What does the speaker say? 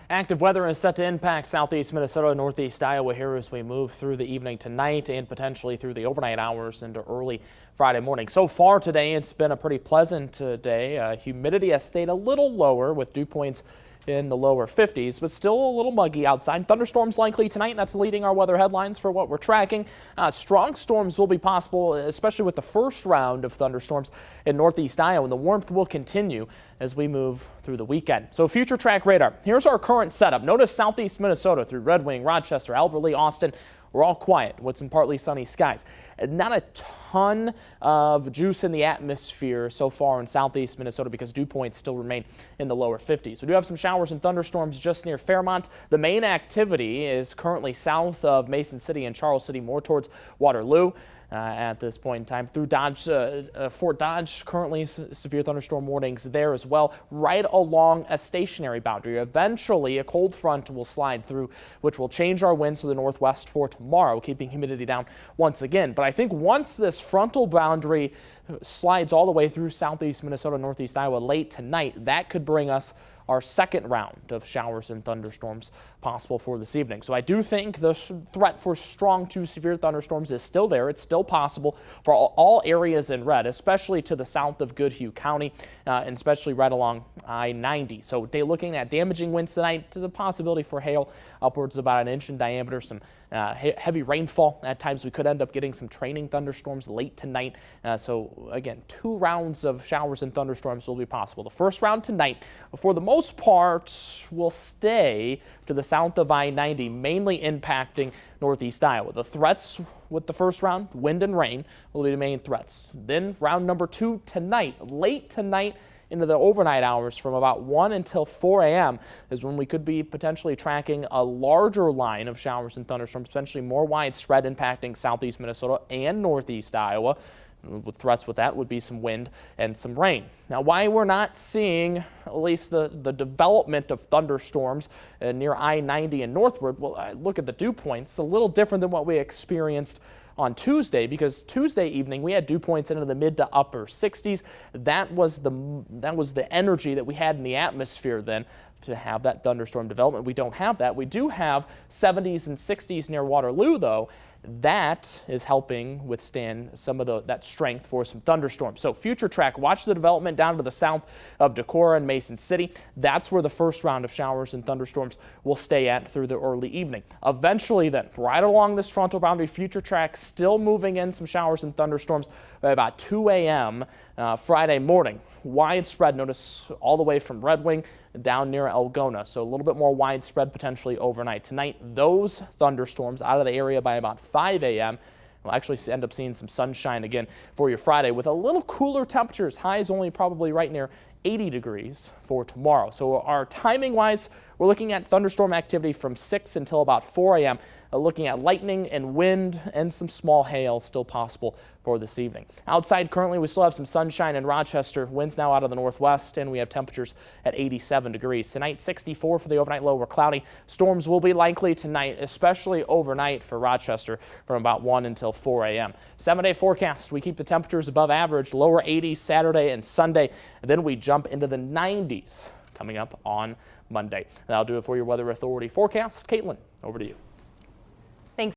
Active weather is set to impact southeast Minnesota, northeast Iowa here as we move through the evening tonight and potentially through the overnight hours into early Friday morning. So far today, it's been a pretty pleasant day. Humidity has stayed a little lower with dew points in the lower 50s, but still a little muggy outside. Thunderstorms likely tonight, and that's leading our weather headlines for what we're tracking. Strong storms will be possible, especially with the first round of thunderstorms in northeast Iowa, and the warmth will continue as we move through the weekend. So future track radar. Here's our current setup. Notice southeast Minnesota through Red Wing, Rochester, Alberley, Austin. We're all quiet with some partly sunny skies. Not a ton of juice in the atmosphere so far in southeast Minnesota because dew points still remain in the lower 50s. We do have some showers and thunderstorms just near Fairmont. The main activity is currently south of Mason City and Charles City, more towards Waterloo. At this point in time through Dodge, Fort Dodge, currently severe thunderstorm warnings there as well, right along a stationary boundary. Eventually, a cold front will slide through, which will change our winds to the northwest for tomorrow, keeping humidity down once again. But I think once this frontal boundary slides all the way through southeast Minnesota, northeast Iowa late tonight, that could bring us our second round of showers and thunderstorms possible for this evening. So I do think the threat for strong to severe thunderstorms is still there. It's still possible for all areas in red, especially to the south of Goodhue County, and especially right along I-90. So looking at damaging winds tonight, to the possibility for hail upwards of about an inch in diameter, some heavy rainfall. At times we could end up getting some training thunderstorms late tonight. So again, 2 rounds of showers and thunderstorms will be possible. The first round tonight, for the most part, will stay to the south of I-90, mainly impacting northeast Iowa. The threats with the first round, wind and rain, will be the main threats. Then round number 2 tonight, late tonight, into the overnight hours from about 1 until 4 a.m. is when we could be potentially tracking a larger line of showers and thunderstorms, potentially more widespread, impacting southeast Minnesota and northeast Iowa. With threats with that would be some wind and some rain. Now, why we're not seeing at least the development of thunderstorms near I-90 and northward, well, I look at the dew points, a little different than what we experienced on Tuesday, because Tuesday evening we had dew points into the mid to upper 60s. That was the energy that we had in the atmosphere then to have that thunderstorm development. We don't have that. We do have 70s and 60s near Waterloo, though. That is helping withstand some of that strength for some thunderstorms. So future track, watch the development down to the south of Decorah and Mason City. That's where the first round of showers and thunderstorms will stay at through the early evening. Eventually then, right along this frontal boundary, future track still moving in some showers and thunderstorms by about 2 a.m. Friday morning. Widespread, notice all the way from Red Wing down near Algona. So a little bit more widespread potentially overnight. Tonight, those thunderstorms out of the area by about 5 a.m. We'll actually end up seeing some sunshine again for your Friday with a little cooler temperatures. Highs only probably right near 80 degrees for tomorrow. So our timing wise, we're looking at thunderstorm activity from 6 until about 4 a.m. Looking at lightning and wind and some small hail still possible for this evening. Outside currently we still have some sunshine in Rochester. Winds now out of the northwest, and we have temperatures at 87 degrees. Tonight 64 for the overnight low. We're cloudy. Storms will be likely tonight, especially overnight for Rochester from about 1 until 4 a.m. 7-day forecast. We keep the temperatures above average, lower 80s Saturday and Sunday, and then we jump into the 90s coming up on Monday. That'll do it for your Weather Authority forecast. Caitlin, over to you.